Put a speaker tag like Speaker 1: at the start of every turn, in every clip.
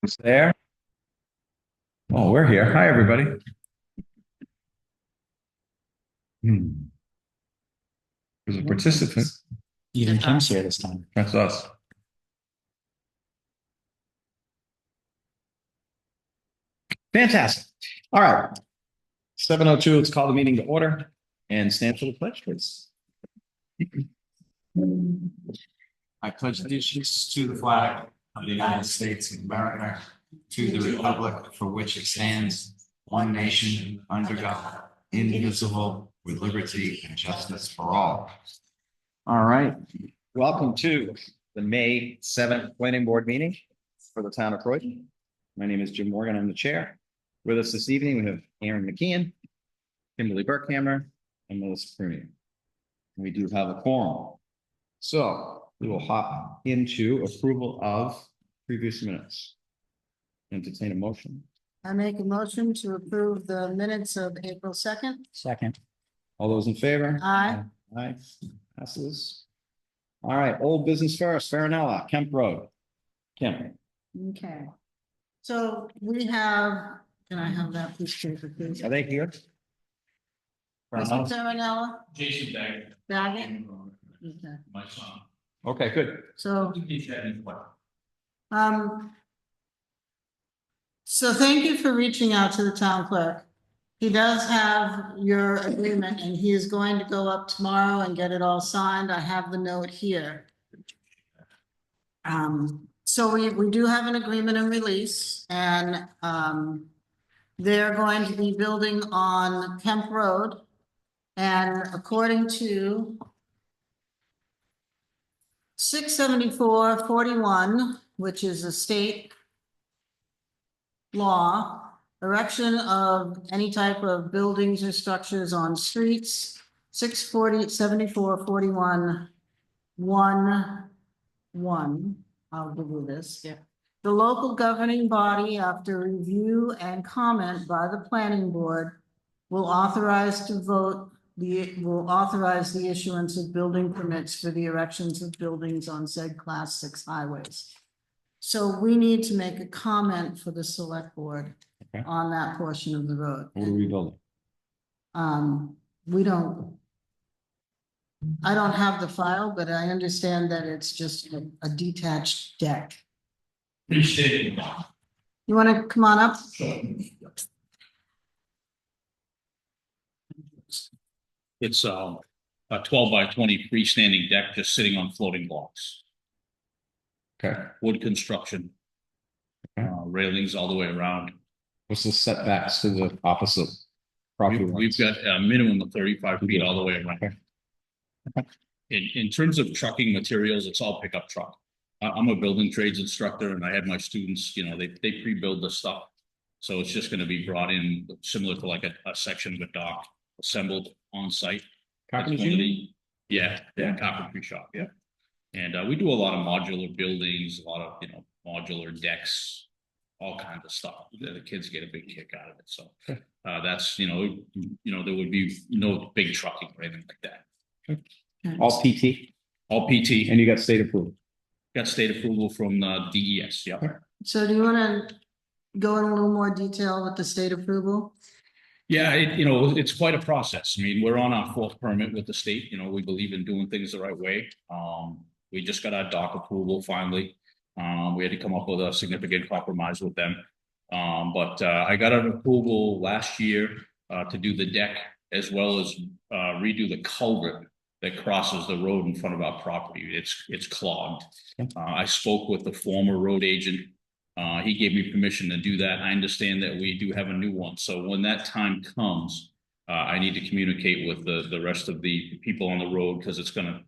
Speaker 1: It's there. Oh, we're here. Hi, everybody. There's a participant.
Speaker 2: Even Kim's here this time.
Speaker 1: That's us. Fantastic. All right. 7:02. Let's call the meeting to order and stand for the pledge, please.
Speaker 2: I pledge allegiance to the flag of the United States of America, to the republic for which it stands, one nation, under God, indivisible, with liberty and justice for all.
Speaker 1: All right. Welcome to the May 7th Planning Board meeting for the town of Croydon. My name is Jim Morgan. I'm the chair. With us this evening, we have Aaron McKeon, Kimberly Burkhammer, and Melissa Prunier. We do have a quorum. So we will hop into approval of previous minutes. Entertain a motion.
Speaker 3: I make a motion to approve the minutes of April 2nd.
Speaker 2: Second.
Speaker 1: All those in favor?
Speaker 3: Aye.
Speaker 1: Aye. Passes. All right, old business first, Farinella, Kemp Road. Kim.
Speaker 3: Okay. So we have, can I have that piece of paper, please?
Speaker 1: Are they here?
Speaker 3: Mr. Terranella,
Speaker 4: Jason Daggett.
Speaker 3: Daggett? Okay.
Speaker 4: My son.
Speaker 1: Okay, good.
Speaker 3: So,
Speaker 4: He's having what?
Speaker 3: um, so thank you for reaching out to the town clerk. He does have your agreement and he is going to go up tomorrow and get it all signed. I have the note here. So we do have an agreement and release and, they're going to be building on Kemp Road. And according to 674-41, which is a state law, erection of any type of buildings or structures on streets, 640-74-41, 1-1. I'll give you this.
Speaker 2: Yeah.
Speaker 3: The local governing body, after review and comment by the planning board, will authorize the issuance of building permits for the erections of buildings on said class 6 highways. So we need to make a comment for the select board
Speaker 1: Okay.
Speaker 3: on that portion of the road.
Speaker 1: What are we building?
Speaker 3: I don't have the file, but I understand that it's just a detached deck.
Speaker 4: Appreciate it.
Speaker 3: You want to come on up?
Speaker 4: It's a 12 by 20 freestanding deck just sitting on floating blocks.
Speaker 1: Okay.
Speaker 4: Wood construction.
Speaker 1: Okay.
Speaker 4: Railings all the way around.
Speaker 1: What's the setbacks to the opposite property
Speaker 4: We've
Speaker 1: lines?
Speaker 4: got a minimum of 35 feet all the way around.
Speaker 1: Okay.
Speaker 4: In terms of trucking materials, it's all pickup truck. I'm a building trades instructor and I had my students, they pre-build the stuff. So it's just going to be brought in similar to like a section of a dock assembled on site.
Speaker 1: Carpentry?
Speaker 4: Yeah, carpentry shop, yeah. And we do a lot of modular buildings, a lot of, modular decks, all kinds of stuff. The kids get a big kick out of it. So that's, there would be no big trucking or anything like that.
Speaker 1: All PT
Speaker 4: All PT.
Speaker 1: and you got state approval.
Speaker 4: Got state approval from DES, yeah.
Speaker 3: So do you want to go in a little more detail with the state approval?
Speaker 4: Yeah, it's quite a process. I mean, we're on our 4th permit with the state. We believe in doing things the right way. We just got our dock approval finally. We had to come up with a significant compromise with them. But I got an approval last year to do the deck as well as redo the culvert that crosses the road in front of our property. It's clogged. I spoke with the former road agent. He gave me permission to do that. I understand that we do have a new one. So when that time comes, I need to communicate with the rest of the people on the road because it's gonna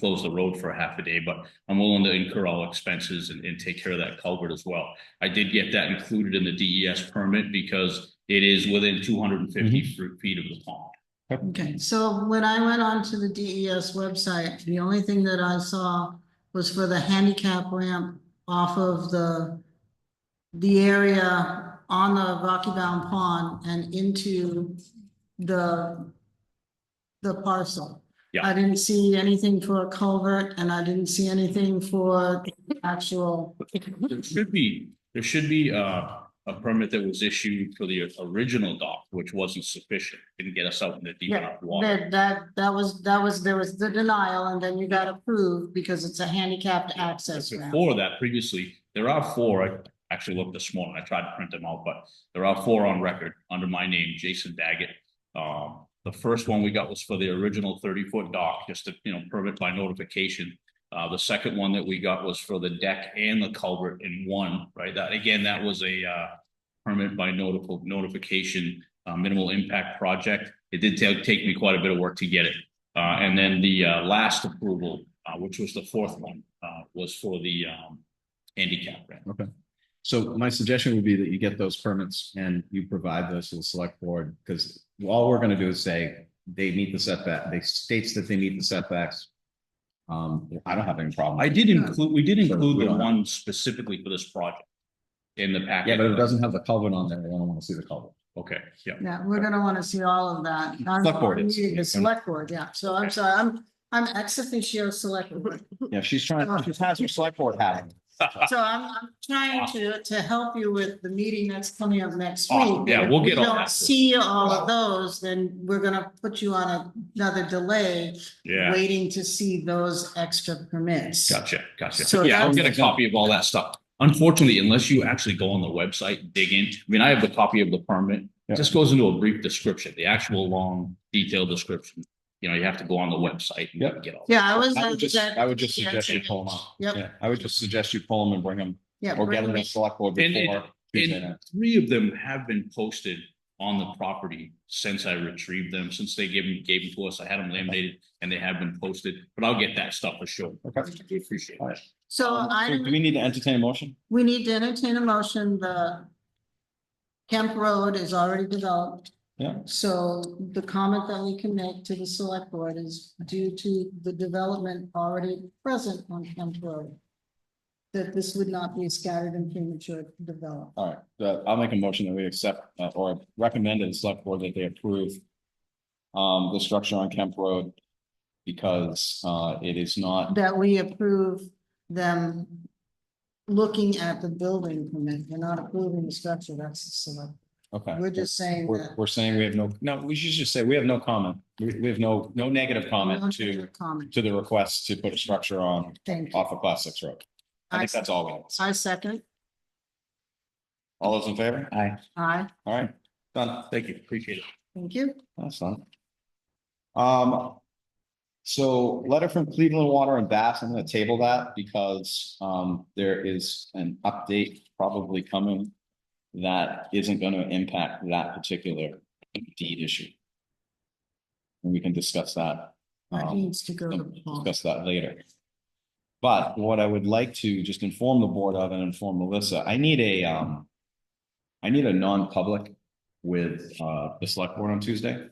Speaker 4: close the road for a half a day, but I'm willing to incur all expenses and take care of that culvert as well. I did get that included in the DES permit because it is within 250 feet of the pond.
Speaker 3: Okay, so when I went onto the DES website, the only thing that I saw was for the handicap ramp off of the area on the Rocky Bound Pond and into the parcel.
Speaker 4: Yeah.
Speaker 3: I didn't see anything for a culvert and I didn't see anything for actual.
Speaker 4: There There should be a permit that was issued for the original dock, which wasn't sufficient, didn't get us out in the deep
Speaker 3: Yeah,
Speaker 4: enough water.
Speaker 3: there was the denial and then you got approved because it's a handicapped access ramp.
Speaker 4: Before that, previously, there are four, I actually looked this morning, I tried to print them out, but there are four on record under my name, Jason Daggett. The first one we got was for the original 30-foot dock, just to, permit by notification. The second one that we got was for the deck and the culvert in one, right? That was a permit by notification, minimal impact project. It did take me quite a bit of work to get it. And then the last approval, which was the fourth one, was for the handicap ramp.
Speaker 1: Okay. So my suggestion would be that you get those permits and you provide those to the select board, because all we're gonna do is say they meet the setback, they states that they meet the setbacks. I don't have any problem.
Speaker 4: We did include
Speaker 1: We
Speaker 4: the
Speaker 1: don't
Speaker 4: one specifically for this project in the packet.
Speaker 1: Yeah, but it doesn't have the culvert on there. I don't want to see the culvert.
Speaker 4: Okay, yeah.
Speaker 3: Yeah, we're gonna wanna see all of that.
Speaker 1: Select board is.
Speaker 3: The select board, yeah. So I'm sorry, I'm ex officio select board.
Speaker 1: Yeah, she has her select board hat.
Speaker 3: So I'm trying to help you with the meeting that's coming up next
Speaker 4: Awesome.
Speaker 3: week.
Speaker 4: Yeah,
Speaker 3: If
Speaker 4: we'll
Speaker 3: we
Speaker 4: get all
Speaker 3: don't
Speaker 4: that.
Speaker 3: See all of those, then we're gonna put you on another delay.
Speaker 4: Yeah.
Speaker 3: Waiting to see those extra permits.
Speaker 4: Gotcha.
Speaker 3: So
Speaker 4: Yeah, I'll
Speaker 3: that's-
Speaker 4: get a copy of all that stuff. Unfortunately, unless you actually go on the website, dig in, I mean, I have the copy of the permit.
Speaker 1: Yeah.
Speaker 4: It just goes into a brief description, the actual long detailed description. You have to go on the website and
Speaker 1: Yep.
Speaker 4: get all.
Speaker 3: Yeah,
Speaker 1: I would just suggest you pull them up.
Speaker 3: Yep.
Speaker 1: Yeah, I would just suggest you pull them and bring them,
Speaker 3: Yeah.
Speaker 1: or get them to the select board
Speaker 4: And
Speaker 1: before Tuesday
Speaker 4: And
Speaker 1: night.
Speaker 4: 3 of them have been posted on the property since I retrieved them, since they gave them to us. I had them laminated and they have been posted, but I'll get that stuff for sure.
Speaker 1: Okay.
Speaker 4: We appreciate
Speaker 1: All
Speaker 4: it.
Speaker 1: right.
Speaker 3: So
Speaker 1: So do we need to entertain a motion?
Speaker 3: we need to entertain a motion, the Kemp Road is already developed.
Speaker 1: Yeah.
Speaker 3: So the comment that we can make to the select board is due to the development already present on Kemp Road. That this would not be scattered and premature development.
Speaker 1: All right, I'll make a motion that we accept or recommend to the select board that they approve the structure on Kemp Road because it is not,
Speaker 3: That we approve them looking at the building permit. We're not approving the structure, that's the select.
Speaker 1: okay.
Speaker 3: We're just saying that.
Speaker 1: We're saying we have no, we should just say we have no comment. We have no negative comment
Speaker 3: Comment.
Speaker 1: to the request to put a structure on
Speaker 3: Thank you.
Speaker 1: off of Class 6 road. I think that's all we need.
Speaker 3: I second.
Speaker 1: All those in favor? Aye.
Speaker 3: Aye,
Speaker 1: All right, done.
Speaker 4: Thank you. Appreciate it.
Speaker 3: thank you.
Speaker 1: That's fine. So letter from Cleveland Water and Bass, I'm gonna table that because there is an update probably coming that isn't gonna impact that particular deed issue. And we can discuss that.
Speaker 3: That needs to go to Paul.
Speaker 1: Discuss that later. But what I would like to just inform the board of and inform Melissa, I need a non-public with the select board on Tuesday.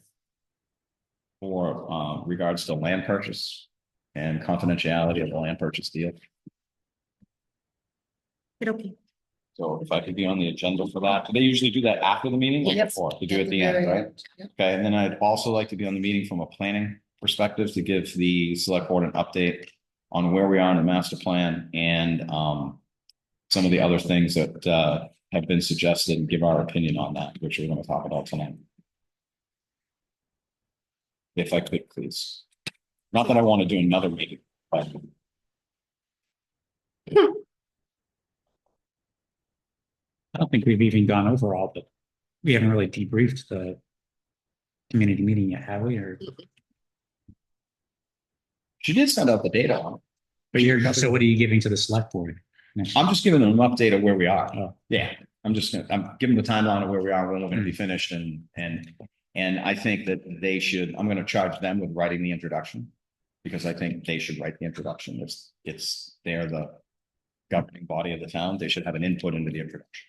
Speaker 1: For regards to land purchase and confidentiality of the land purchase deal.
Speaker 3: Okay.
Speaker 1: So if I could be on the agenda for that, do they usually do that after the meeting or
Speaker 3: Yep.
Speaker 1: before? To do it at the end, right?
Speaker 3: Yep.
Speaker 1: Okay, and then I'd also like to be on the meeting from a planning perspective to give the select board an update on where we are in the master plan and some of the other things that have been suggested and give our opinion on that, which we're going to talk about tonight. If I could, please. Not that I want to do another meeting, but
Speaker 5: I don't think we've even gone over all, but we haven't really debriefed the community meeting yet, have we? Or,
Speaker 1: she did send out the data on it.
Speaker 5: but so what are you giving to the select board?
Speaker 1: I'm just giving them an update of where we are.
Speaker 5: Oh.
Speaker 1: Yeah, I'm giving the timeline of where we are, when we're gonna be finished and I think that they should, I'm gonna charge them with writing the introduction. Because I think they should write the introduction. They're the governing body of the town. They should have an input into the introduction.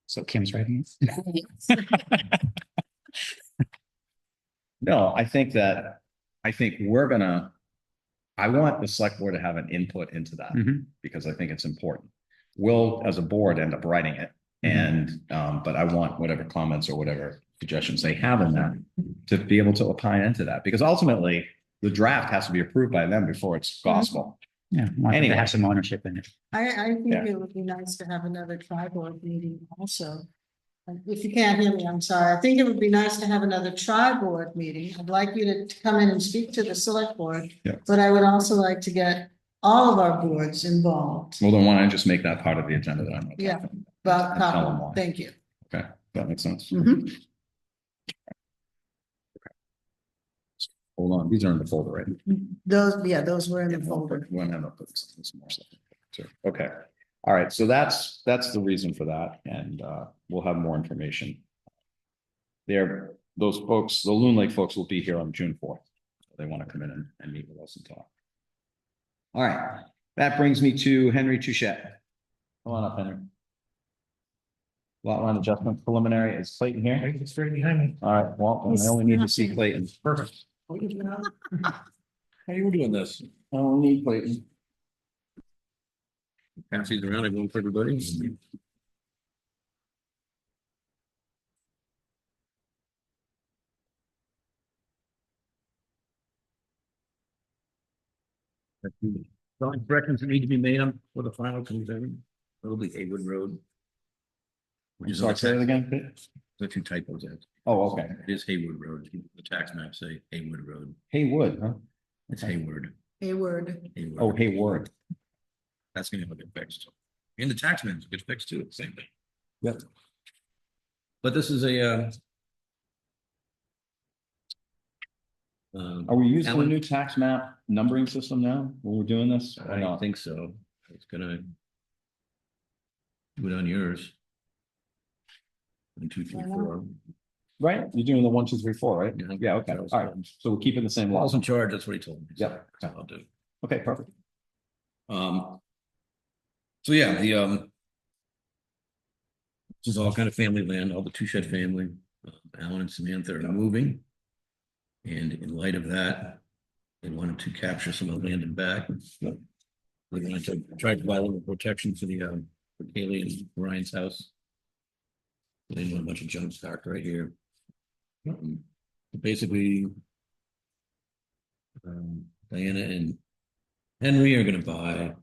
Speaker 5: So Kim's writing it.
Speaker 1: No, I think I want the select board to have an input into that.
Speaker 5: Mhm.
Speaker 1: Because I think it's important. We'll, as a board, end up writing it. And, but I want whatever comments or whatever suggestions they have in that to be able to opine into that, because ultimately the draft has to be approved by them before it's gospel.
Speaker 5: Yeah, want them to
Speaker 1: Anyway.
Speaker 5: have some ownership in it.
Speaker 3: I think
Speaker 1: Yeah.
Speaker 3: it would be nice to have another tri-board meeting also. If you can't hear me, I'm sorry. I think it would be nice to have another tri-board meeting. I'd like you to come in and speak to the select board.
Speaker 1: Yeah.
Speaker 3: But I would also like to get all of our boards involved.
Speaker 1: Well, then why don't I just make that part of the agenda that I'm gonna
Speaker 3: Yeah.
Speaker 1: talk about?
Speaker 3: Bob
Speaker 1: And tell them
Speaker 3: Copeland,
Speaker 1: why.
Speaker 3: thank you.
Speaker 1: Okay, that makes sense.
Speaker 3: Mhm.
Speaker 1: Hold on, these are in the folder, right?
Speaker 3: Those were in the
Speaker 1: Yeah,
Speaker 3: folder.
Speaker 1: we'll end up putting some more stuff in there, too. Okay, all right, so that's the reason for that, and we'll have more information. Those folks, the Loon Lake folks will be here on June 4th. They want to come in and meet with us and talk. All right, that brings me to Henry Touchette. Come on up, Henry. Lot line adjustment preliminary, is Clayton here?
Speaker 5: It's right behind me.
Speaker 1: All right, well, I only need to see Clayton.
Speaker 5: Perfect.
Speaker 2: How you doing this?
Speaker 1: I only need Clayton.
Speaker 2: Pass these around, everyone for everybody. Drawing corrections that need to be made on for the final consent. It'll be Haywood Road. Which is
Speaker 1: Sorry, say it again.
Speaker 2: There's a few typos there.
Speaker 1: Oh, okay.
Speaker 2: It is Haywood Road. The tax maps say Haywood Road.
Speaker 1: Haywood, huh?
Speaker 2: It's Hayward.
Speaker 3: Hayward.
Speaker 2: Hayward.
Speaker 1: Oh, Hayward.
Speaker 2: That's gonna get fixed. And the tax maps get fixed too, same thing.
Speaker 1: Yep.
Speaker 2: But this is a
Speaker 1: Are we using the
Speaker 2: Alan?
Speaker 1: new tax map numbering system now when we're doing this? Or
Speaker 2: I
Speaker 1: not?
Speaker 2: don't think so. It's gonna do it on yours. 1, 2, 3, 4.
Speaker 1: Right? You're doing the 1, 2, 3, 4, right?
Speaker 2: Yeah.
Speaker 1: Yeah, okay. All right. So we're keeping the same
Speaker 2: Paul's
Speaker 1: laws.
Speaker 2: in charge, that's what he told me.
Speaker 1: Yep.
Speaker 2: So I'll do.
Speaker 1: Okay, perfect.
Speaker 2: So yeah, this is all kind of family land, all the Touchette family, Alan and Samantha are moving. And in light of that, they wanted to capture some of the land and back. They wanted to try to provide a little protection for for Kaylee and Ryan's house. They do a bunch of junk stock right here. Basically, Diana and Henry are gonna buy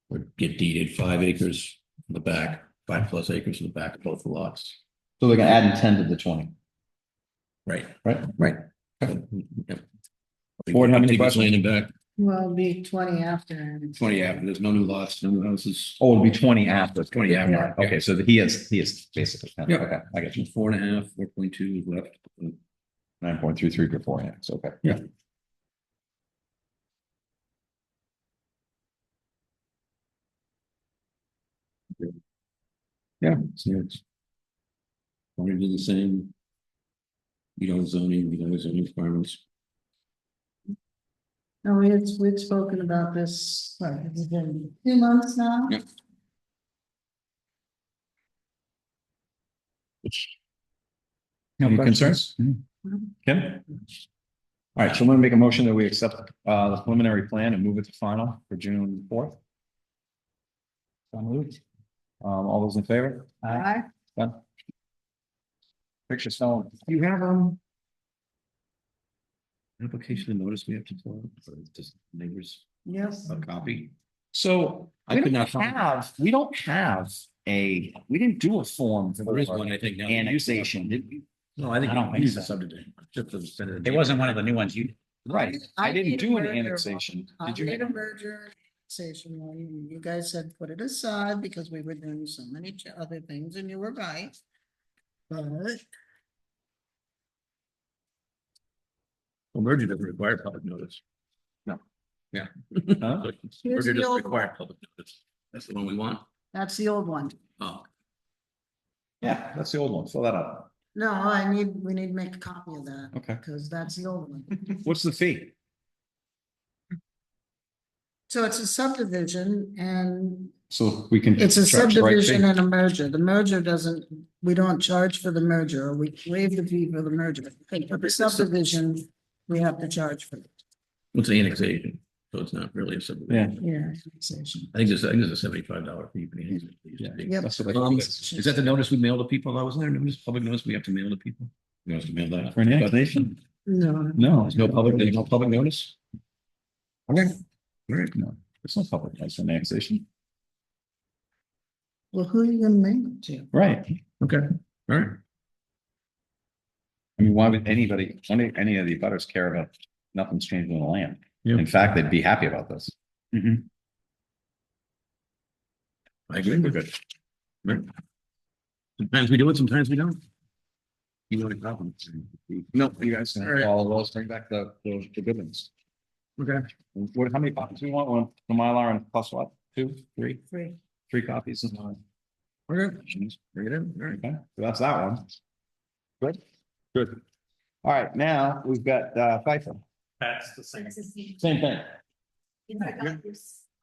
Speaker 2: or get deeded 5 acres in the back, 5+ acres in the back of both the lots.
Speaker 1: So they're gonna add 10 to the 20,
Speaker 2: Right.
Speaker 1: right?
Speaker 2: Yep.
Speaker 1: Board, how many
Speaker 2: Take this
Speaker 1: questions?
Speaker 2: land and back,
Speaker 3: Well, it'll be 20 after.
Speaker 2: 20 after, there's no new lots, no new houses.
Speaker 1: Oh, it'll be 20 after.
Speaker 2: 20 after,
Speaker 1: Yeah,
Speaker 2: yeah.
Speaker 1: okay, so he is basically.
Speaker 2: Yeah.
Speaker 1: Okay, I get you.
Speaker 2: 4.5, 4.2 is left.
Speaker 1: 9.33 before, yeah, so okay.
Speaker 2: Yeah. Yeah, so it's. Want to do the same. Zoning, zoning requirements.
Speaker 3: No, we'd spoken about this, what, it's been 2 months now?
Speaker 2: Yeah.
Speaker 1: Any concerns? Kim? All right, so I'm gonna make a motion that we accept the preliminary plan and move it to final for June 4th. So moved. All those in favor?
Speaker 3: Aye.
Speaker 1: Done. Picture stone.
Speaker 2: You have application and notice we have to fill, or just neighbors
Speaker 3: Yes.
Speaker 2: a copy.
Speaker 1: So
Speaker 2: I
Speaker 1: we
Speaker 2: could
Speaker 1: don't
Speaker 2: not find-
Speaker 1: have, we don't have we didn't do a form for
Speaker 2: There is one, I think. now.
Speaker 1: annexation, did we?
Speaker 2: No, I think
Speaker 5: I don't think
Speaker 2: use
Speaker 5: so.
Speaker 2: the subdivision. Just the definitive.
Speaker 5: It wasn't one of the new ones you,
Speaker 1: Right, I didn't
Speaker 3: made a
Speaker 1: do an
Speaker 3: merger
Speaker 1: annexation.
Speaker 3: one.
Speaker 1: Did you?
Speaker 3: I made a merger annexation one, and you guys said put it aside because we were doing so many other things, and you were right. But
Speaker 2: Well, merger doesn't require public notice.
Speaker 1: No.
Speaker 2: Yeah.
Speaker 1: Huh?
Speaker 3: Here's
Speaker 2: Merger
Speaker 3: the
Speaker 2: doesn't
Speaker 3: old
Speaker 2: require
Speaker 3: one.
Speaker 2: public notice. That's the one we want.
Speaker 3: that's the old one.
Speaker 2: Oh,
Speaker 1: Yeah, that's the old one, fill that up.
Speaker 3: No, we need to make a copy of that.
Speaker 1: Okay.
Speaker 3: Because that's the old one.
Speaker 1: What's the fee?
Speaker 3: So it's a subdivision and
Speaker 1: So we can.
Speaker 3: it's a
Speaker 1: charge the right fee.
Speaker 3: subdivision and a merger. The merger doesn't, we don't charge for the merger, or we waive the fee for the merger. But the subdivision, we have to charge for it.
Speaker 2: it's an annexation, so it's not really a subdivision.
Speaker 1: Yeah.
Speaker 3: Yeah. annexation.
Speaker 2: I think there's a $75 fee for the annexation.
Speaker 1: Yeah.
Speaker 3: Yep.
Speaker 1: That's what I think it is.
Speaker 2: Is that the notice we mail to people? I wasn't there, notice, public notice we have to mail to people? You want us to mail that?
Speaker 1: For an annexation?
Speaker 3: No,
Speaker 1: No.
Speaker 2: There's no public notice? Okay. All right.
Speaker 1: No. There's no public place in annexation.
Speaker 3: Well, who are you gonna make it to?
Speaker 1: Right, okay, all right. I mean, why would anybody, any of the butters care about nothing's changing in the land? In fact, they'd be happy about this.
Speaker 5: Mhm.
Speaker 1: I agree, we're good. Right. Sometimes we do it, sometimes we don't. You know, any problems? No, you guys, all of those, bring back the good ones. Okay. What, how many copies do we want? One, the Mylar and plus what? Two, three? Three copies. Okay. Bring it in. All right, okay. So that's that one. Good, good. All right, now we've got Pfeiffer.
Speaker 4: That's the same.
Speaker 1: Same thing.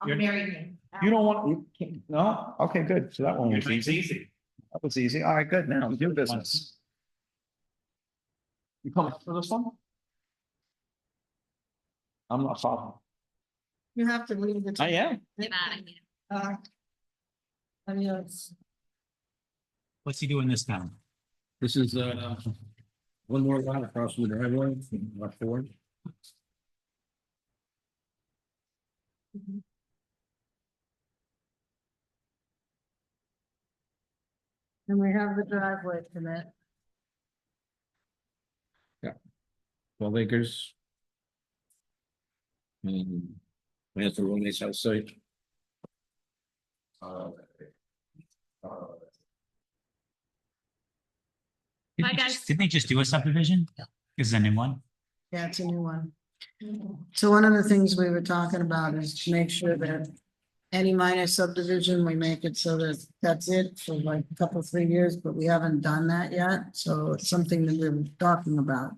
Speaker 6: I'm married.
Speaker 1: You don't want, you can't, no? Okay, good. So that one was easy. That was easy. All right, good. Now do business. You coming for this one? I'm not following.
Speaker 3: You have to leave the.
Speaker 1: I am.
Speaker 3: Adios.
Speaker 5: What's he doing this time?
Speaker 1: This is one more lot across the driveway, lot 4.
Speaker 3: And we have the driveway permit.
Speaker 1: 12 acres. That's a real nice house site.
Speaker 6: Bye, guys.
Speaker 5: Didn't they just do a subdivision? Is there a new one?
Speaker 3: Yeah, it's a new one. So one of the things we were talking about is to make sure that any minor subdivision, we make it so that that's it for like a couple, 3 years, but we haven't done that yet. So it's something that we're talking about.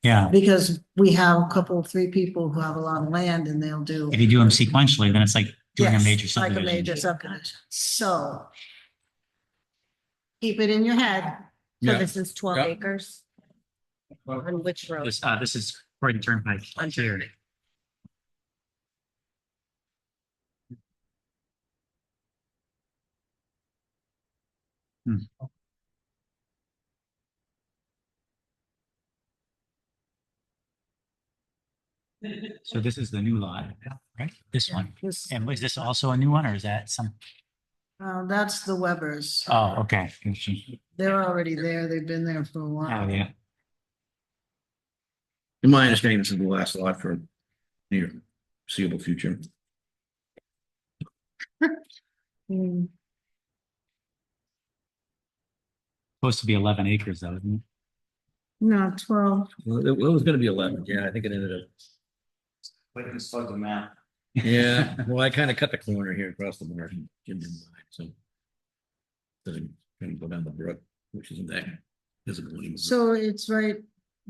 Speaker 5: Yeah,
Speaker 3: Because we have a couple, 3 people who have a lot of land and they'll do.
Speaker 5: if you do them sequentially, then it's like doing a
Speaker 3: Yes,
Speaker 5: major
Speaker 3: like a
Speaker 5: subdivision.
Speaker 3: major subdivision. So keep it in your head.
Speaker 6: So this is 12
Speaker 1: Yeah.
Speaker 6: acres? On which road?
Speaker 5: This is Croydon Turnpike. Here. So this is the new lot, right? This one.
Speaker 3: This,
Speaker 5: And was this also a new one or is that some?
Speaker 3: that's the Webbers.
Speaker 5: Oh, okay.
Speaker 3: They're already there. They've been there for a
Speaker 5: Oh,
Speaker 3: while.
Speaker 5: yeah.
Speaker 7: In my understanding, this is the last lot for near foreseeable future.
Speaker 3: Hmm.
Speaker 5: Supposed to be 11 acres though, isn't it?
Speaker 3: No, 12.
Speaker 7: Well, it was gonna be 11. Yeah, I think it ended up.
Speaker 1: Like this was the map.
Speaker 7: Yeah, well, I kind of cut the corner here across the margin. Jim didn't mind, so. Doesn't kind of go down the brook, which isn't that visible anymore.
Speaker 3: So it's right,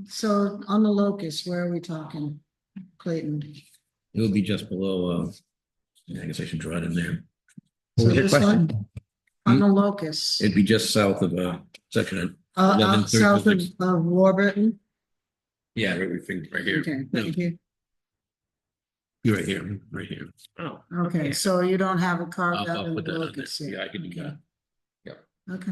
Speaker 3: so on the locust, where are we talking? Clayton.
Speaker 7: It would be just below, I guess I should draw it in there.
Speaker 3: So
Speaker 7: What was your
Speaker 3: this
Speaker 7: question?
Speaker 3: one? On the locust.
Speaker 7: It'd be just south of, section of,
Speaker 3: South of
Speaker 7: 1136.
Speaker 3: Warburton.
Speaker 7: Yeah, right here.
Speaker 3: Okay,
Speaker 7: No,
Speaker 3: thank you.
Speaker 7: you're right here, right here. Oh.
Speaker 3: Okay, so you don't have it carved out
Speaker 7: I'll
Speaker 3: in
Speaker 7: put
Speaker 3: the
Speaker 7: that on
Speaker 3: locust
Speaker 7: there.
Speaker 3: yet?
Speaker 7: Yeah, I can do that.
Speaker 3: Okay,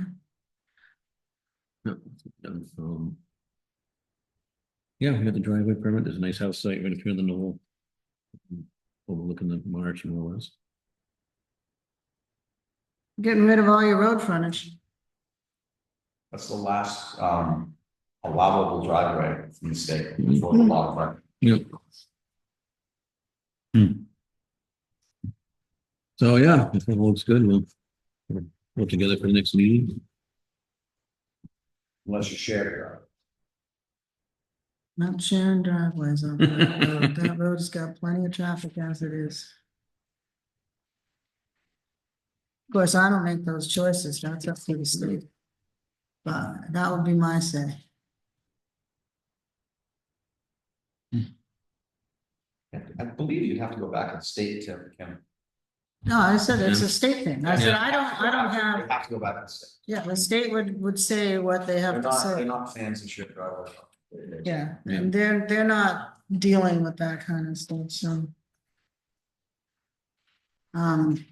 Speaker 7: Yeah, we got the driveway permit. There's a nice house site right up here in the knoll. Overlooking the marsh more or less.
Speaker 3: getting rid of all your road frontage.
Speaker 8: That's the last allowable driveway in the state before the law. Right?
Speaker 7: Yep. So, yeah, if it looks good, we'll work together for the next meeting.
Speaker 8: Unless you share it.
Speaker 3: Not sharing driveways on that road. That road's got plenty of traffic as it is. Of course, I don't make those choices. That's up to the state. But that would be my say.
Speaker 8: I believe you'd have to go back and state to Kim.
Speaker 3: No, I said it's a state thing. I said,
Speaker 7: Yeah.
Speaker 3: I don't
Speaker 8: You
Speaker 3: have,
Speaker 8: have to go back and state.
Speaker 3: yeah, the state would say what they have to
Speaker 8: They're
Speaker 3: say.
Speaker 8: not fans of shared driveways.
Speaker 3: Yeah,
Speaker 7: Yeah.
Speaker 3: and they're not dealing with that kind of stuff, so. Um.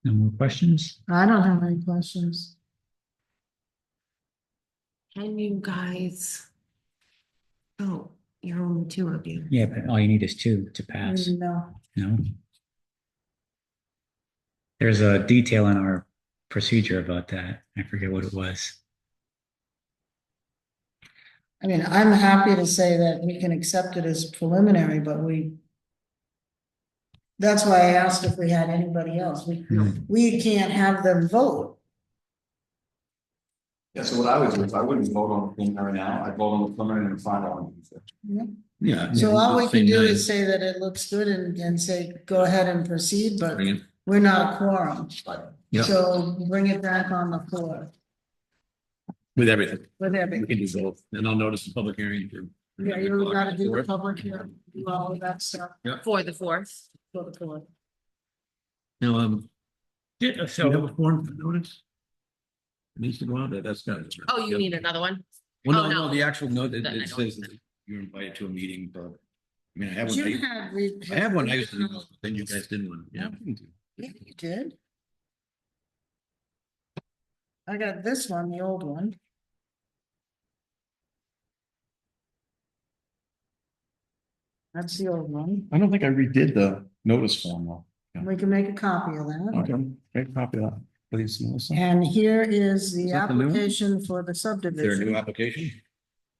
Speaker 5: No more questions?
Speaker 3: I don't have any questions.
Speaker 6: Can you guys? Oh, you're only two of you.
Speaker 5: Yeah, but all you need is two to pass,
Speaker 3: No,
Speaker 5: no? There's a detail in our procedure about that. I forget what it was.
Speaker 3: I mean, I'm happy to say that we can accept it as preliminary, but that's why I asked if we had anybody else. We can't have them vote.
Speaker 8: Yeah, so what I would do is I wouldn't vote on the preliminary now, I'd vote on the preliminary and final on Tuesday.
Speaker 7: Yeah.
Speaker 3: So all we can
Speaker 7: same
Speaker 3: do
Speaker 7: night.
Speaker 3: is say that it looks good and say, go ahead and proceed, but
Speaker 7: Bring it.
Speaker 3: we're not a quorum.
Speaker 7: Yeah.
Speaker 3: So bring it back on the floor
Speaker 7: With everything.
Speaker 3: with
Speaker 7: We
Speaker 3: everything.
Speaker 7: can do both. And I'll notice the public hearing for.
Speaker 3: Yeah, you gotta do the public hearing, do all of that stuff
Speaker 6: For the fourth.
Speaker 3: for the floor.
Speaker 7: Now,
Speaker 5: Yeah,
Speaker 7: do you have
Speaker 5: so,
Speaker 7: a form for notice? It needs to go out there, that's got it.
Speaker 6: Oh, you need another one?
Speaker 7: Well,
Speaker 6: Oh,
Speaker 7: no,
Speaker 6: no.
Speaker 7: the actual note,
Speaker 6: Then I
Speaker 7: it
Speaker 6: don't
Speaker 7: says
Speaker 6: need
Speaker 7: that you're invited to a meeting, but. I mean, I have
Speaker 3: You
Speaker 7: one,
Speaker 3: had.
Speaker 7: I have one, I used to do, but then you guys didn't want, yeah.
Speaker 3: Yeah, you did. I got this one, the old one. That's the old one.
Speaker 8: I don't think I redid the notice form though.
Speaker 3: We can make a copy of that.
Speaker 8: Okay, make a copy of that, please, Melissa.
Speaker 3: And here is the
Speaker 8: that the new one?
Speaker 3: application for the
Speaker 7: Is there a new
Speaker 3: subdivision.
Speaker 7: application?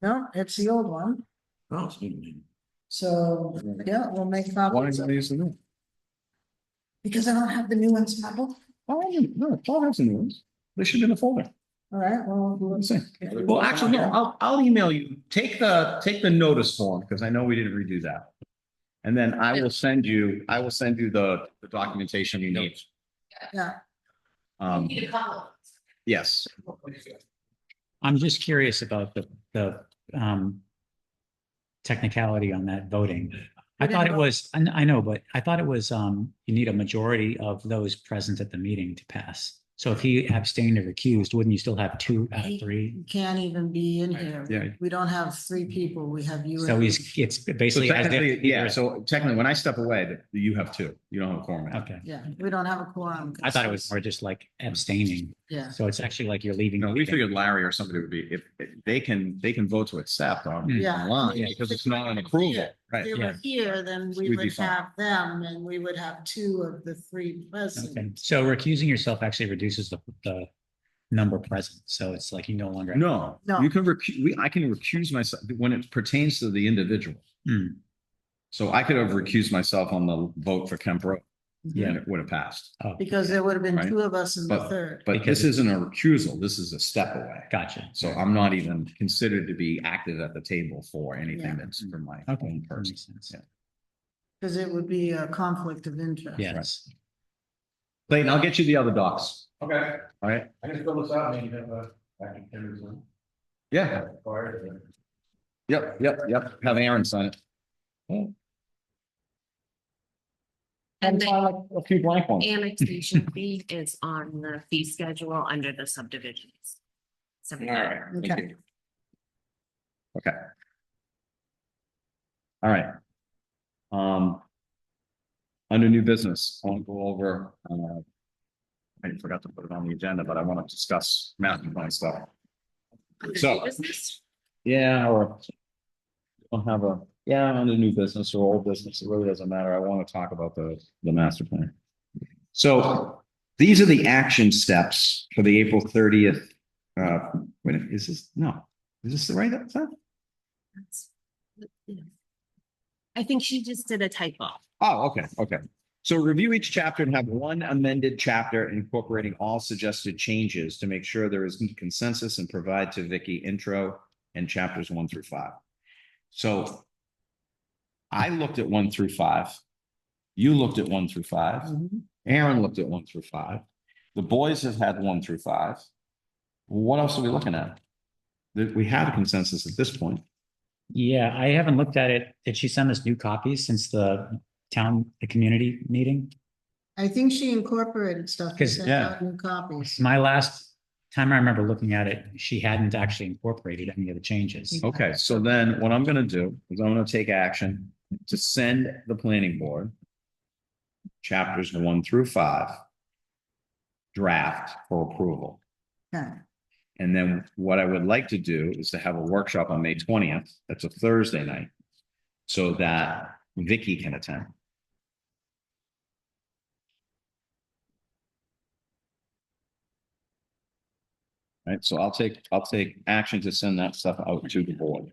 Speaker 3: No, it's the old one.
Speaker 7: Oh, it's new.
Speaker 3: So, yeah, we'll make
Speaker 8: Why
Speaker 3: copies
Speaker 8: don't
Speaker 3: of
Speaker 8: I
Speaker 3: it.
Speaker 8: use the new?
Speaker 3: Because I don't have the new ones, Pablo.
Speaker 8: Oh, no, Paul has the new ones. They should be in the folder.
Speaker 3: All right, well.
Speaker 8: Let's see. Well, actually, no, I'll email you. Take the notice form, because I know we didn't redo that. And then I will send you the documentation you need.
Speaker 3: Yeah,
Speaker 8: Yes.
Speaker 5: I'm just curious about the technicality on that voting. I thought it was, I know, but I thought it was, you need a majority of those present at the meeting to pass. So if he abstained or recused, wouldn't you still have 2 out of 3?
Speaker 3: you can't even be in here.
Speaker 8: Yeah.
Speaker 3: We don't have 3 people, we have you.
Speaker 5: So
Speaker 3: and
Speaker 5: it's
Speaker 8: So
Speaker 5: basically as
Speaker 8: technically,
Speaker 5: if.
Speaker 8: yeah, so technically, when I step away, you have 2. You don't have a quorum. now.
Speaker 5: Okay,
Speaker 3: Yeah, we don't have a quorum.
Speaker 5: I thought it was more just like abstaining.
Speaker 3: Yeah,
Speaker 5: So it's actually like you're leaving.
Speaker 8: No,
Speaker 5: the
Speaker 8: we
Speaker 5: meeting.
Speaker 8: figured Larry or somebody would be, if they can vote to accept
Speaker 3: Yeah.
Speaker 8: online,
Speaker 5: Yeah.
Speaker 8: because it's not an approval, right?
Speaker 3: if they
Speaker 5: Yeah.
Speaker 3: were here, then we
Speaker 8: We'd be
Speaker 3: would
Speaker 8: fine.
Speaker 3: have them and we would have 2 of the 3
Speaker 5: Okay,
Speaker 3: present.
Speaker 5: so recusing yourself actually reduces the number present. So it's like you no longer.
Speaker 8: No,
Speaker 3: No.
Speaker 8: you can I can recuse myself when it pertains to the individual.
Speaker 5: Hmm.
Speaker 8: So I could have recused myself on the vote for Kemp Road,
Speaker 5: Yeah.
Speaker 8: and it would have passed.
Speaker 5: Oh,
Speaker 3: Because there would have been
Speaker 8: Right.
Speaker 3: 2 of us in the
Speaker 8: But-
Speaker 3: 3rd.
Speaker 8: But
Speaker 5: Because
Speaker 8: this isn't a recusal, this is a step away.
Speaker 5: gotcha.
Speaker 8: So I'm not even considered to be active at the table for anything
Speaker 3: Yeah.
Speaker 8: that's for my
Speaker 5: Okay,
Speaker 8: own
Speaker 5: that
Speaker 8: person.
Speaker 5: makes sense.
Speaker 8: Yeah.
Speaker 3: Because it would be a conflict of interest.
Speaker 5: Yes.
Speaker 8: Clayton, I'll get you the other docs.
Speaker 7: Okay,
Speaker 8: All right?
Speaker 7: I can fill this out, maybe have a.
Speaker 8: Yeah. Yep. Have Aaron sign it.
Speaker 6: And the
Speaker 8: File a few blank ones.
Speaker 6: annexation fee is on the fee schedule under the subdivisions.
Speaker 8: All right. thank
Speaker 3: Okay.
Speaker 8: you. Okay. All right. Under new business, I want to go over, I forgot to put it on the agenda, but I want to discuss master plan stuff.
Speaker 6: Under
Speaker 8: So-
Speaker 6: new business?
Speaker 8: Yeah, or don't have under new business or old business, it really doesn't matter. I want to talk about the master plan. So these are the action steps for the April 30th. Wait, is this the right?
Speaker 6: That's- yeah. I think she just did a typo.
Speaker 8: Oh, okay. So review each chapter and have one amended chapter incorporating all suggested changes to make sure there is consensus and provide to Vicky intro and chapters 1 through 5. So I looked at 1 through 5. You looked at 1 through 5.
Speaker 3: Mhm.
Speaker 8: Aaron looked at 1 through 5. The boys have had 1 through 5. What else are we looking at? We have a consensus at this point.
Speaker 5: Yeah, I haven't looked at it. Did she send us new copies since the community meeting?
Speaker 3: I think she incorporated stuff. and
Speaker 5: 'Cause-
Speaker 3: sent
Speaker 8: yeah.
Speaker 3: out New copies.
Speaker 5: My last time I remember looking at it, she hadn't actually incorporated any of the changes.
Speaker 8: Okay, so then what I'm gonna do is I'm gonna take action to send the planning board chapters 1 through 5 draft for approval.
Speaker 3: Okay.
Speaker 8: And then what I would like to do is to have a workshop on May 20th. That's a Thursday night. So that Vicky can attend. Right, so I'll take action to send that stuff out to the board.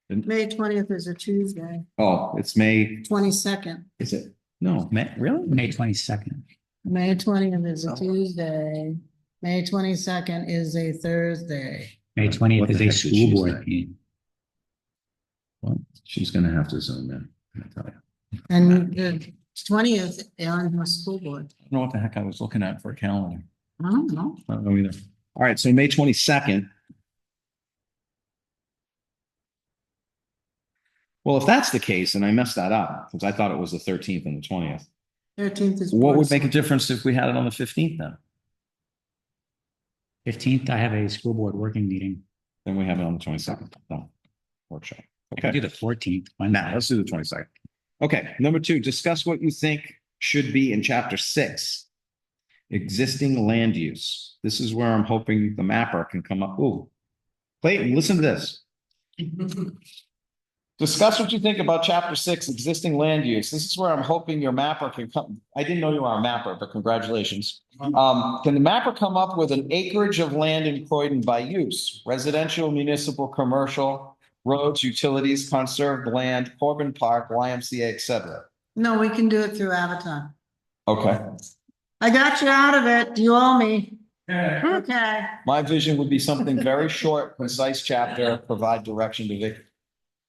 Speaker 3: May 20th is a Tuesday,
Speaker 8: Oh, it's May,
Speaker 3: 22nd.
Speaker 8: is it? No, really?
Speaker 5: May 22nd.
Speaker 3: May 20th is a
Speaker 8: Oh.
Speaker 3: Tuesday. May 22nd is a Thursday.
Speaker 5: May 20th
Speaker 8: What
Speaker 5: is
Speaker 8: the
Speaker 5: a
Speaker 8: heck did
Speaker 5: school
Speaker 8: she
Speaker 5: board
Speaker 8: say?
Speaker 5: meeting.
Speaker 8: Well, she's gonna have to zoom in. I tell you.
Speaker 3: And the 20th on the school board.
Speaker 8: I don't know what the heck I was looking at for a calendar.
Speaker 3: I don't know.
Speaker 8: I don't know either. All right, so May 22nd. Well, if that's the case, and I messed that up, because I thought it was the 13th and the 20th.
Speaker 3: 13th is.
Speaker 8: What
Speaker 3: board
Speaker 8: would make a
Speaker 3: select-
Speaker 8: difference if we had it on the 15th then?
Speaker 5: 15th, I have a school board working meeting.
Speaker 8: Then we have it on the 22nd. No. Workshop.
Speaker 5: I can do
Speaker 8: Okay,
Speaker 5: the 14th. Why
Speaker 8: now
Speaker 5: not?
Speaker 8: let's do the 22nd. Okay, number 2, discuss what you think should be in chapter 6. Existing land use. This is where I'm hoping the mapper can come up. Ooh. Clayton, listen to this. Discuss what you think about chapter 6, existing land use. This is where I'm hoping your mapper can come. I didn't know you were a mapper, but congratulations. Can the mapper come up with an acreage of land in Croydon by use? Residential, municipal, commercial, roads, utilities, conserved land, Corbin Park, YMCA, etc.
Speaker 3: No, we can do it through Avatar.
Speaker 8: Okay.
Speaker 3: I got you out of it. You owe me. Okay.
Speaker 8: My vision would be something very short, concise chapter, provide direction to Vic.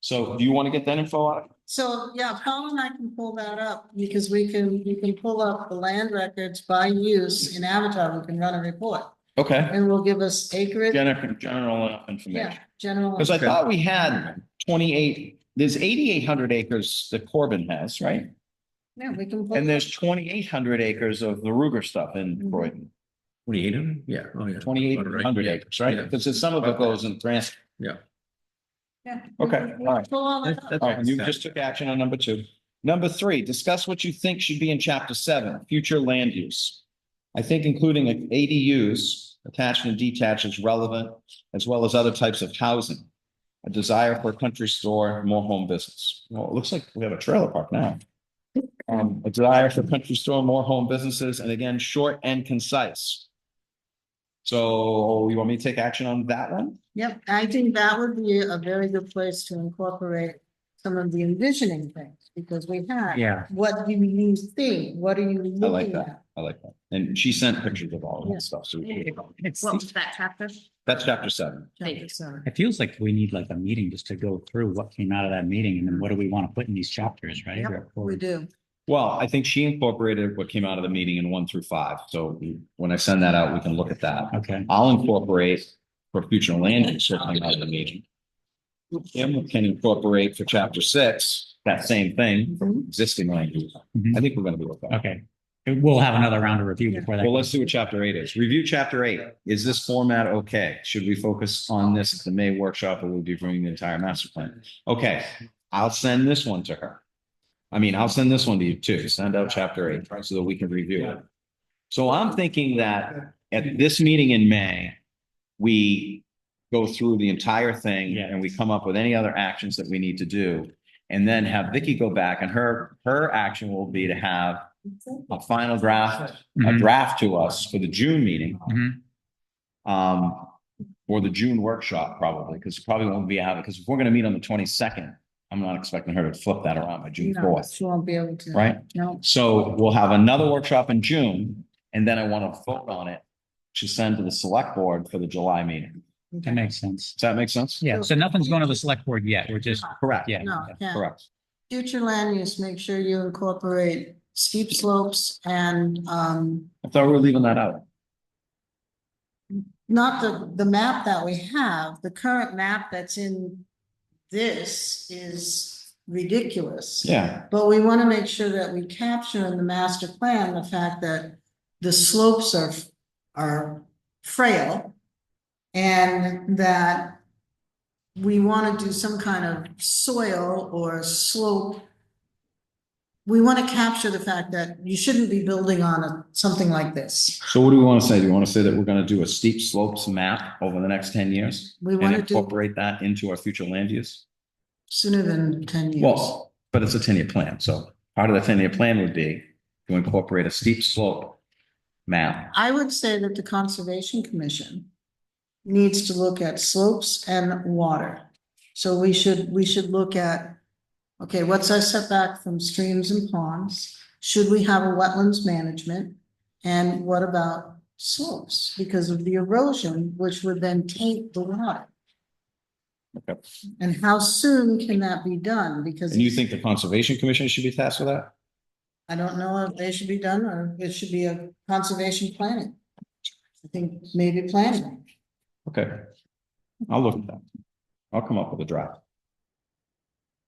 Speaker 8: So do you want to get that info out?
Speaker 3: So, yeah, Paul and I can pull that up because we can pull up the land records by use in Avatar. We can run a report
Speaker 8: Okay.
Speaker 3: and will give us acreage.
Speaker 8: General
Speaker 3: Yeah,
Speaker 8: information.
Speaker 3: general.
Speaker 8: Because I thought we had 28, there's 8,800 acres that Corbin has, right?
Speaker 3: Yeah, we can. pull-
Speaker 8: And there's 2,800 acres of the Ruger stuff in
Speaker 3: Mhm.
Speaker 8: Croydon.
Speaker 7: 28 of them? Yeah. Oh, yeah.
Speaker 8: 2,800
Speaker 7: Yeah.
Speaker 8: acres, right?
Speaker 7: Yeah.
Speaker 8: Because some of it goes in grants.
Speaker 7: Yeah.
Speaker 3: Yeah.
Speaker 8: Okay, all right.
Speaker 3: Pull all that up.
Speaker 8: All right, you just took action on number 2. Number 3, discuss what you think should be in chapter 7, future land use. I think including ADUs, attached and detached is relevant, as well as other types of housing. A desire for a country store, more home business. Well, it looks like we have a trailer park now. A desire for country store, more home businesses, and again, short and concise. So you want me to take action on that one?
Speaker 3: Yep, I think that would be a very good place to incorporate some of the envisioning things, because we have.
Speaker 5: Yeah.
Speaker 3: What do you see? What are you
Speaker 8: I like
Speaker 3: looking
Speaker 8: that.
Speaker 3: at?
Speaker 8: I like that. And she sent pictures of all of
Speaker 3: Yeah.
Speaker 8: that stuff. So
Speaker 5: It's,
Speaker 6: What was that chapter?
Speaker 8: that's chapter 7.
Speaker 3: Chapter 7.
Speaker 5: it feels like we need like a meeting just to go through what came out of that meeting and then what do we want to put in these chapters, right?
Speaker 3: Yep, we do.
Speaker 8: Well, I think she incorporated what came out of the meeting in 1 through 5. So when I send that out, we can look at that.
Speaker 5: Okay.
Speaker 8: I'll incorporate for future land use what came out of the meeting. Kim can incorporate for chapter 6, that same thing, for existing land use.
Speaker 5: Mhm.
Speaker 8: I think we're gonna be okay.
Speaker 5: Okay. We'll have another round of review before that.
Speaker 8: Well, let's see what chapter 8 is. Review chapter 8. Is this format okay? Should we focus on this at the May workshop or will we be bringing the entire master plan? Okay, I'll send this one to her. I'll send this one to you too. Send out chapter 8 so that we can review it. So I'm thinking that at this meeting in May, we go through the entire thing
Speaker 5: Yeah.
Speaker 8: and we come up with any other actions that we need to do. And then have Vicky go back and her action will be to have a final draft, a
Speaker 5: Mhm.
Speaker 8: draft to us for the June meeting.
Speaker 5: Mhm.
Speaker 8: Or the June workshop probably, because probably won't be out, because if we're gonna meet on the 22nd, I'm not expecting her to flip that around by June
Speaker 3: No,
Speaker 8: 4th,
Speaker 3: she won't be able to.
Speaker 8: right?
Speaker 3: No.
Speaker 8: So we'll have another workshop in June, and then I want to vote on it to send to the select board for the July meeting.
Speaker 5: That makes sense.
Speaker 8: Does that make sense?
Speaker 5: Yeah. So nothing's going to the select board yet. We're just,
Speaker 8: Correct.
Speaker 5: yeah.
Speaker 3: No, yeah.
Speaker 8: Correct.
Speaker 3: Future land use, make sure you incorporate steep slopes and,
Speaker 8: I thought we were leaving that out.
Speaker 3: not the map that we have, the current map that's in this is ridiculous.
Speaker 8: Yeah,
Speaker 3: But we want to make sure that we capture in the master plan the fact that the slopes are frail. And that we want to do some kind of soil or slope we want to capture the fact that you shouldn't be building on something like this.
Speaker 8: So what do we want to say? Do we want to say that we're going to do a steep slopes map over the next 10 years?
Speaker 3: We
Speaker 8: And
Speaker 3: want to do
Speaker 8: incorporate that into our future land use?
Speaker 3: sooner than 10 years.
Speaker 8: Well, but it's a 10-year plan. So part of the 10-year plan would be to incorporate a steep slope map.
Speaker 3: I would say that the Conservation Commission needs to look at slopes and water. So we should look at, okay, what's our setback from streams and ponds? Should we have a wetlands management? And what about slopes? Because of the erosion, which would then taint the water.
Speaker 8: Okay.
Speaker 3: And how soon can that be done? Because
Speaker 8: And you think the Conservation Commission should be tasked with that?
Speaker 3: I don't know if they should be done or it should be a conservation planning. I think maybe planning.
Speaker 8: Okay. I'll look at that. I'll come up with a draft.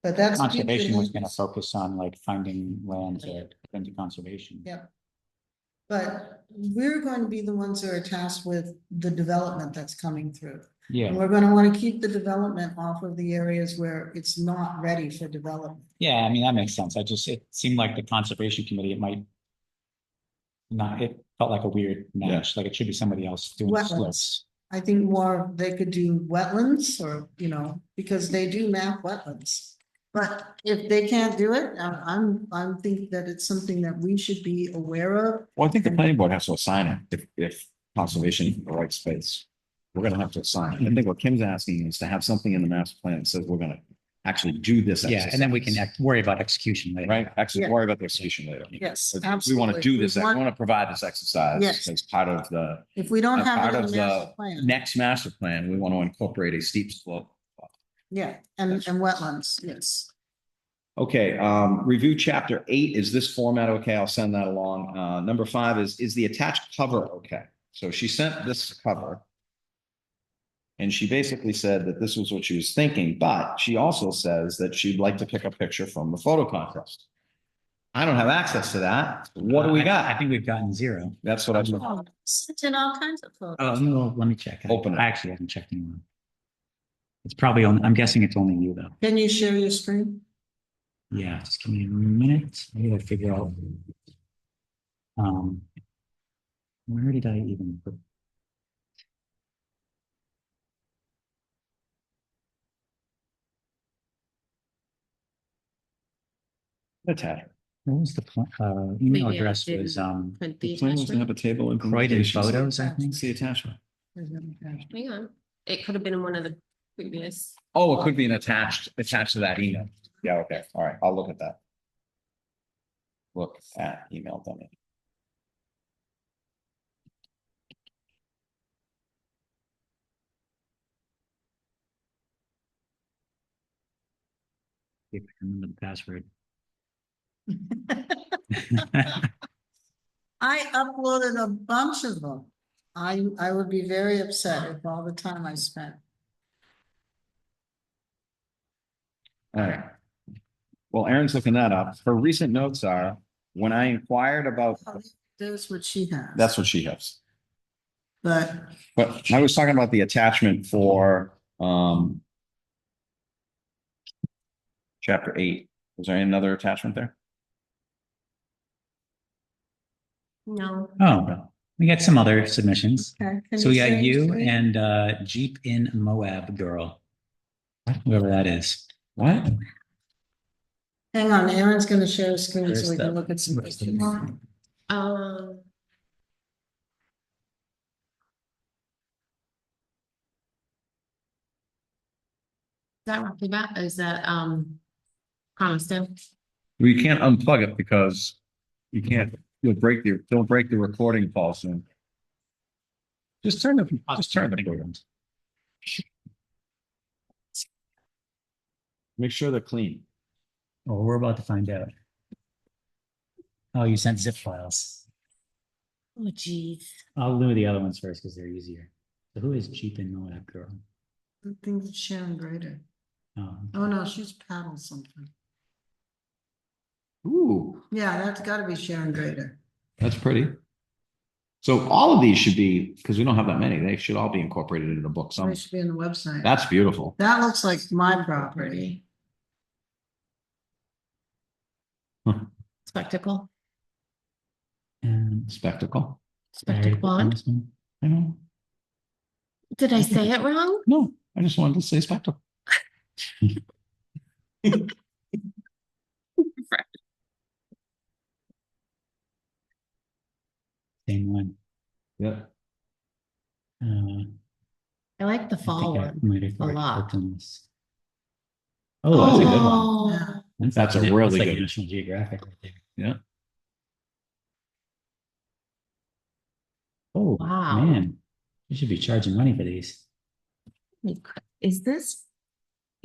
Speaker 3: But that's.
Speaker 5: Conservation was gonna focus on like finding land to put into conservation.
Speaker 3: Yeah. But we're going to be the ones that are tasked with the development that's coming through. And
Speaker 5: Yeah,
Speaker 3: we're gonna want to keep the development off of the areas where it's not ready for development.
Speaker 5: yeah, I mean, that makes sense. It seemed like the conservation committee, it might. Not, it felt like a weird match, like it should be somebody else doing the
Speaker 3: Wetlands.
Speaker 5: splits.
Speaker 3: I think more they could do wetlands or, because they do map wetlands. But if they can't do it, I'm thinking that it's something that we should be aware of.
Speaker 8: Well, I think the planning board has to assign it if conservation is in the right space. We're gonna have to assign it. I think what Kim's asking is to have something in the master plan that says we're gonna actually do this.
Speaker 5: Yeah, and then we can
Speaker 8: exercise,
Speaker 5: worry about execution later.
Speaker 8: Right? Actually,
Speaker 3: Yeah.
Speaker 8: worry about the execution later.
Speaker 3: Yes,
Speaker 8: But
Speaker 3: absolutely.
Speaker 8: We want to do this, we
Speaker 3: want-
Speaker 8: want to provide this exercise
Speaker 3: Yes.
Speaker 8: as part of the
Speaker 3: If we don't
Speaker 8: as
Speaker 3: have
Speaker 8: part
Speaker 3: it in
Speaker 8: of
Speaker 3: the master
Speaker 8: the
Speaker 3: plan,
Speaker 8: next master plan, we want to incorporate a steep slope.
Speaker 3: yeah, and wetlands, yes.
Speaker 8: Okay, review chapter 8. Is this format okay? I'll send that along. Number 5 is the attached cover okay? So she sent this cover. And she basically said that this was what she was thinking, but she also says that she'd like to pick a picture from the photo contest. I don't have access to that. What do we
Speaker 5: I
Speaker 8: got?
Speaker 5: think we've gotten 0.
Speaker 8: That's what I was.
Speaker 6: Oh, sent in all kinds of photos.
Speaker 5: Oh, no, let me check.
Speaker 8: Open it.
Speaker 5: I actually haven't checked anyone. It's probably on, I'm guessing it's only you though.
Speaker 3: Can you share your screen?
Speaker 5: Yeah, just give me a minute. I gotta figure out. Where did I even put?
Speaker 8: Okay.
Speaker 5: What was the email
Speaker 6: Maybe I
Speaker 5: address was
Speaker 6: Print the
Speaker 8: The plan was to have
Speaker 6: attachment.
Speaker 8: a table. of
Speaker 5: Croydon
Speaker 8: implementations.
Speaker 5: Photos, I think.
Speaker 8: It's the attachment.
Speaker 6: Hang on. It could have been in one of the previous.
Speaker 8: Oh, it could be an attached to that email. Yeah, okay. All right. I'll look at that. Look at email dummy.
Speaker 5: If I can remember the password.
Speaker 3: I uploaded a bunch of them. I would be very upset if all the time I spent.
Speaker 8: All right. Well, Erin's looking that up. Her recent notes are, when I inquired about,
Speaker 3: There's what she has.
Speaker 8: that's what she has.
Speaker 3: But
Speaker 8: But I was talking about the attachment for, chapter 8. Was there another attachment there?
Speaker 6: No.
Speaker 5: Oh, we got some other submissions.
Speaker 3: okay, can
Speaker 5: So we
Speaker 3: share
Speaker 5: got
Speaker 3: your
Speaker 5: you
Speaker 3: screen?
Speaker 5: and Jeep in Moab girl. Whoever that is.
Speaker 8: What?
Speaker 3: Hang on, Aaron's gonna share a screen
Speaker 5: Where's
Speaker 3: so we
Speaker 5: the-
Speaker 3: can look at some
Speaker 5: where's the-
Speaker 3: pictures.
Speaker 6: Um. Is that Rocky Bat? Is that, Coniston?
Speaker 8: Well, you can't unplug it because you can't, don't break the recording, Paul, soon. Just turn the program. Make sure they're clean.
Speaker 5: Oh, we're about to find out. Oh, you sent zip files.
Speaker 6: Oh, geez.
Speaker 5: I'll do the other ones first because they're easier. So who is Jeep in Moab girl?
Speaker 3: I think it's Sharon Grader.
Speaker 5: Oh,
Speaker 3: Oh, no, she's paddled something.
Speaker 8: Ooh,
Speaker 3: Yeah, that's gotta be Sharon Grader.
Speaker 8: that's pretty. So all of these should be, because we don't have that many, they should all be incorporated into the book.
Speaker 3: They should be on the website.
Speaker 8: That's beautiful.
Speaker 3: That looks like my property.
Speaker 6: Spectacle,
Speaker 5: And.
Speaker 8: Spectacle.
Speaker 6: spectacle bond.
Speaker 8: I know.
Speaker 6: Did I say it wrong?
Speaker 8: No, I just wanted to say spectacle.
Speaker 5: Same one.
Speaker 8: Yeah.
Speaker 6: I like the
Speaker 5: I
Speaker 6: fall
Speaker 5: think I
Speaker 6: one.
Speaker 5: might have
Speaker 6: a
Speaker 5: already
Speaker 6: lot.
Speaker 5: clicked on this. Oh, that's a good one.
Speaker 6: Oh,
Speaker 8: That's a
Speaker 5: like-
Speaker 8: really
Speaker 5: like
Speaker 8: good-
Speaker 5: National Geographic right there.
Speaker 8: Yeah.
Speaker 5: Oh,
Speaker 6: Wow.
Speaker 5: man. You should be charging money for these.
Speaker 6: is this?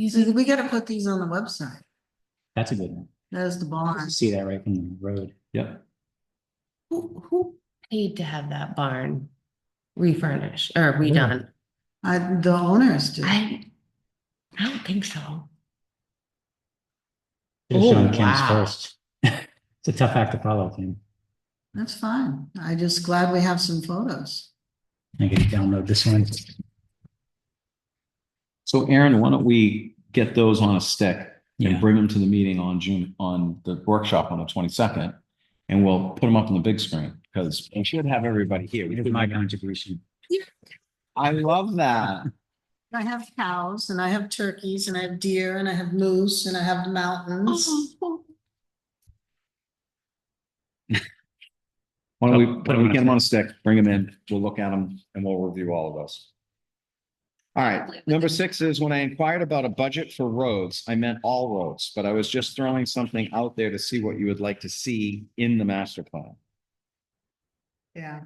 Speaker 3: So we gotta put these on the website.
Speaker 5: That's a good one.
Speaker 3: There's the
Speaker 5: You
Speaker 3: barn.
Speaker 5: see that right from the road.
Speaker 8: Yep.
Speaker 6: Who paid to have that barn refurnished or redone?
Speaker 3: The owners do.
Speaker 6: I don't think so.
Speaker 5: Should have shown
Speaker 6: Oh,
Speaker 5: Kim's
Speaker 6: wow.
Speaker 5: first. It's a tough act to follow, Kim.
Speaker 3: That's fine. I just glad we have some photos.
Speaker 5: I gotta download this one.
Speaker 8: So Aaron, why don't we get those on a stick
Speaker 5: Yeah.
Speaker 8: and bring them to the meeting on the workshop on the 22nd? And we'll put them up on the big screen because we should have everybody here.
Speaker 5: Here's my contribution.
Speaker 8: I love that.
Speaker 3: I have cows and I have turkeys and I have deer and I have moose and I have mountains.
Speaker 8: Why don't we,
Speaker 5: Put
Speaker 8: why don't
Speaker 5: 'em
Speaker 8: we
Speaker 5: on
Speaker 8: get
Speaker 5: a
Speaker 8: them on a stick, bring them in, we'll look at them and we'll review all of those. All right, number 6 is when I inquired about a budget for roads, I meant all roads, but I was just throwing something out there to see what you would like to see in the master plan.
Speaker 3: Yeah.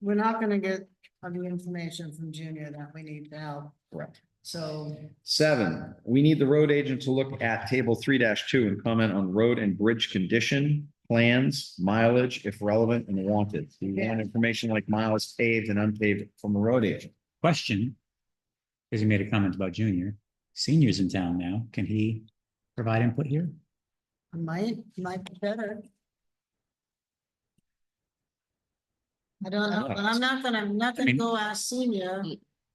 Speaker 3: We're not gonna get the information from Junior that we need to help.
Speaker 8: Correct.
Speaker 3: So
Speaker 8: 7, we need the road agent to look at table 3-2 and comment on road and bridge condition, plans, mileage, if relevant and wanted. We want information like miles paved and unpaved from the road agent.
Speaker 5: Question, because he made a comment about Junior. Senior's in town now. Can he provide input here?
Speaker 3: it might be better. I don't know, but I'm not gonna go ask Senior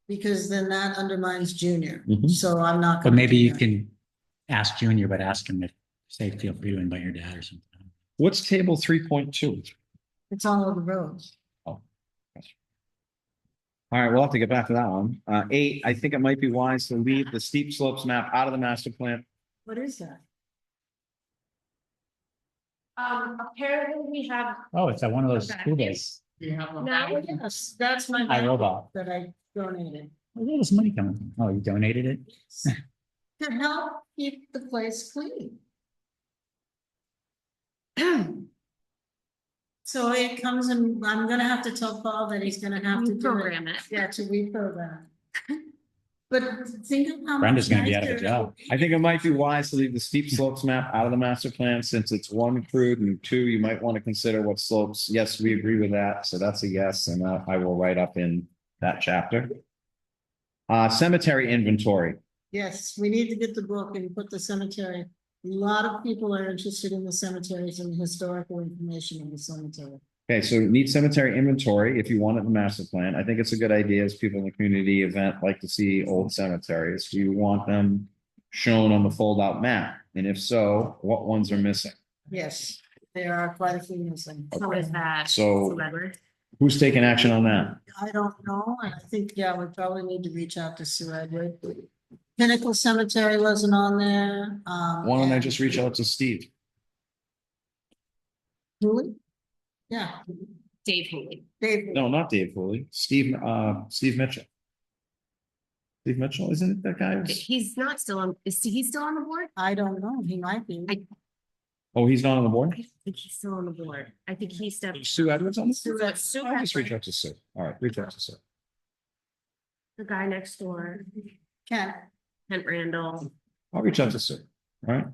Speaker 3: because then that undermines Junior.
Speaker 8: Mhm.
Speaker 3: So I'm not.
Speaker 5: But
Speaker 3: gonna
Speaker 5: maybe
Speaker 3: do
Speaker 5: you
Speaker 3: that.
Speaker 5: can ask Junior, but ask him if, say, feel free to invite your dad or something.
Speaker 8: What's table 3.2?
Speaker 3: It's all over the roads.
Speaker 8: All right, we'll have to get back to that one. 8, I think it might be wise to leave the steep slopes map out of the master plan.
Speaker 3: What is that?
Speaker 6: Apparently we have.
Speaker 5: Oh, it's one of those
Speaker 6: Okay.
Speaker 5: school days.
Speaker 6: No,
Speaker 3: Yes, that's my.
Speaker 5: iRobot.
Speaker 3: That I donated.
Speaker 5: Where did this money coming from? Oh, you donated it?
Speaker 3: To help keep the place clean. So it comes and I'm gonna have to tell Paul that he's gonna have to do it.
Speaker 6: program it.
Speaker 3: Yeah, to reprogram. But think of how.
Speaker 5: Brenda's
Speaker 3: much
Speaker 5: gonna be out of a
Speaker 3: nicer-
Speaker 5: job.
Speaker 8: I think it might be wise to leave the steep slopes map out of the master plan since it's 1 crude and 2, you might want to consider what slopes. Yes, we agree with that. So that's a yes, and I will write up in that chapter. Cemetery inventory.
Speaker 3: Yes, we need to get the book and put the cemetery. A lot of people are interested in the cemeteries and the historical information in the cemetery.
Speaker 8: Okay, so need cemetery inventory if you want it in the master plan. I think it's a good idea as people in the community event like to see old cemeteries. Do you want them shown on the fold out map? And if so, what ones are missing?
Speaker 3: Yes, there are quite a few missing.
Speaker 6: So is that?
Speaker 8: So-
Speaker 6: Celebrity?
Speaker 8: Who's taking action on that?
Speaker 3: I don't know, and I think, yeah, we probably need to reach out to Sue Edward. Pinnacle Cemetery wasn't on there.
Speaker 8: Why don't I just reach out to Steve?
Speaker 3: Who? Yeah,
Speaker 6: Dave Haley.
Speaker 3: Dave.
Speaker 8: No, not Dave Foley. Steve Mitchell. Steve Mitchell, isn't it that guy?
Speaker 6: He's not still on, is he still on the board?
Speaker 3: I don't know, he might be.
Speaker 8: Oh, he's not on the board?
Speaker 6: I think he's still on the board. I think he stepped.
Speaker 8: Sue Edwards on the
Speaker 6: Sue,
Speaker 8: board?
Speaker 6: Sue
Speaker 8: I'll just reach
Speaker 6: Hepburn,
Speaker 8: out to Sue. All right, reach out to Sue.
Speaker 6: the guy next door,
Speaker 3: Ken,
Speaker 6: Kent Randall.
Speaker 8: I'll reach out to Sue. All right.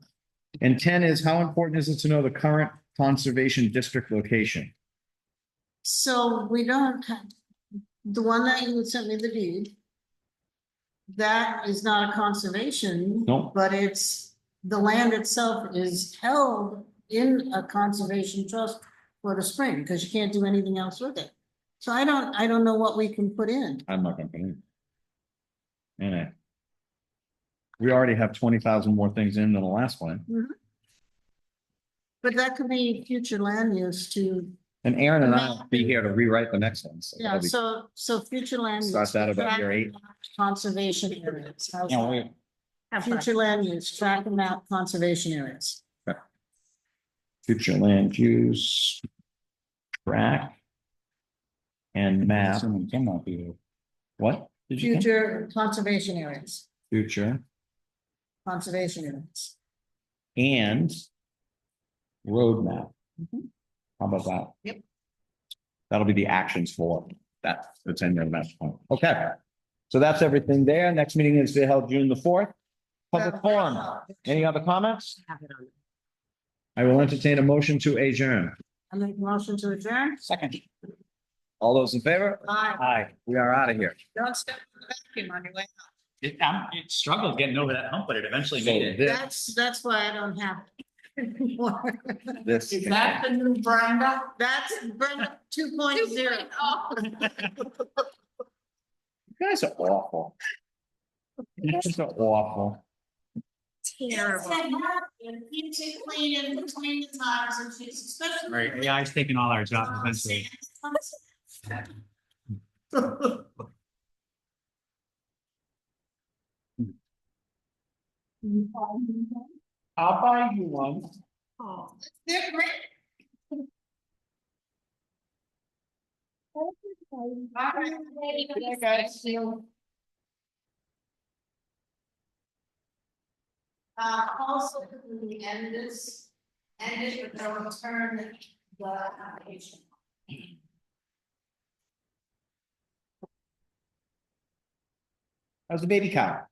Speaker 8: And 10 is how important is it to know the current conservation district location?
Speaker 3: so we don't have, the one that you would send me the deed. That is not a conservation.
Speaker 8: No.
Speaker 3: But it's, the land itself is held in a conservation trust for the spring, because you can't do anything else with it. So I don't know what we can put in.
Speaker 8: I'm not gonna put it in. And we already have 20,000 more things in than the last one.
Speaker 3: But that could be future land use to,
Speaker 1: And Aaron and I will be here to rewrite the next one. So
Speaker 3: yeah,
Speaker 1: that'll be-
Speaker 3: so future land. use,
Speaker 1: Starts out about year 8.
Speaker 3: Conservation areas. How's
Speaker 4: You know,
Speaker 3: that?
Speaker 4: we-
Speaker 6: Have fun.
Speaker 3: Future land use, track and map conservation areas.
Speaker 1: Future land use. Track. And map.
Speaker 4: Someone cannot be there.
Speaker 1: What? Did you think?
Speaker 3: Future conservation areas,
Speaker 1: Future
Speaker 3: conservation areas.
Speaker 1: and. Roadmap.
Speaker 3: Mhm.
Speaker 1: How about that?
Speaker 3: Yep.
Speaker 1: That'll be the actions for that, the 10-year master plan. Okay. So that's everything there. Next meeting is held June the 4th. Public forum. Any other comments?
Speaker 6: Have it on.
Speaker 1: I will entertain a motion to adjourn.
Speaker 3: I make a motion to adjourn.
Speaker 4: Second.
Speaker 1: All those in favor?
Speaker 3: Aye.
Speaker 1: Aye. We are out of here.
Speaker 3: Don't step in the vacuum on your way.
Speaker 5: It struggled getting over that hump, but it eventually
Speaker 1: So
Speaker 5: made it.
Speaker 3: That's why I don't have it anymore.
Speaker 1: this.
Speaker 3: the new Brenda? That's Brenda 2.0.
Speaker 1: You guys are awful. You guys are awful.
Speaker 6: Terrible.
Speaker 3: Keeps it clean in between the times and she's especially.
Speaker 5: Right, AI's taking all our jobs eventually.
Speaker 1: I'll buy you one.
Speaker 6: Oh.
Speaker 3: They're great.
Speaker 1: Yeah, guys.
Speaker 3: Also, we end this, but they'll return the application.
Speaker 1: How's the baby cow?